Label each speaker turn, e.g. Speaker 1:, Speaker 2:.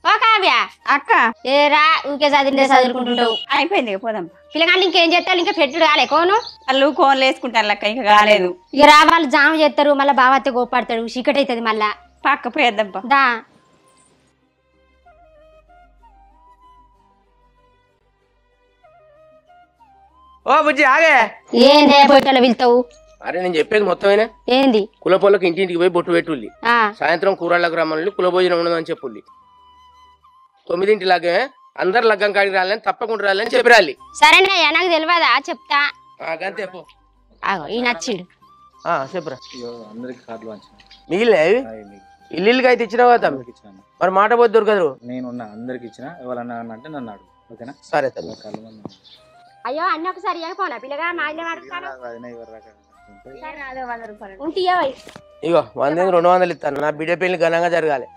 Speaker 1: ఓ కావ్య
Speaker 2: అక్క
Speaker 1: ఏరా ఊకే చదువుకుంటుంటావు
Speaker 2: అయిపోయింది ఇక పోదాం
Speaker 1: పిల్లగాళ్ళు ఇంకేం చేస్తారు ఇంకా పెట్టుడు కాలే కోను
Speaker 2: వాళ్ళు కోన్లు వేసుకుంటారు లెక్క ఇంకా కాలేదు
Speaker 1: ఇక రా వాళ్ళు జామ చేస్తారు మళ్ళీ బావత్తే గోపాడతాడు చీకటి అవుతుంది మళ్ళా
Speaker 2: పక్క పోయేద్దాంపా
Speaker 1: దా
Speaker 3: ఓ బుజ్జి ఆగే
Speaker 1: ఏందే పోయిటలో వెళ్తావు
Speaker 3: అరే నేను చెప్పేది మొత్తమేనా
Speaker 1: ఏంది
Speaker 3: కులపోళ్ళకి ఇంటింటికి పోయి బొట్టు పెట్టుల్లి
Speaker 1: ఆ
Speaker 3: సాయంత్రం కూరళ్ళకు రమ్మని కుల భోజనం ఉండదని చెప్పుల్లి 9 లాగే అందరు లగ్గం కాడికి రాలని తప్పకుండా రాలని చెప్పి రాలి
Speaker 1: సరేనయ్యా నాకు తెలియదా చెప్తా
Speaker 3: గంతే పో
Speaker 1: ఆగో ఈ నచ్చిడు
Speaker 3: చెప్పురా
Speaker 4: అందరికి కార్డులు
Speaker 3: మిగిలిన ఇల్లుకి అయితే ఇచ్చినావా తమ్మి
Speaker 4: ఇచ్చాను
Speaker 3: మరి మాట పోతే దొరకదు
Speaker 4: నేనున్నా అందరికి ఇచ్చిన ఎవరన్నా అంటే నన్ను అడుగు ఓకేనా
Speaker 3: సరే తమ్మి
Speaker 1: అయ్యో అన్ని ఒకసారి ఇవ్వకపోనా పిల్లగా మా ఇల్లు
Speaker 3: ఇగో 100 200 ఇస్తాను నా బిడ్డ పెళ్లి ఘనంగా జరగాలి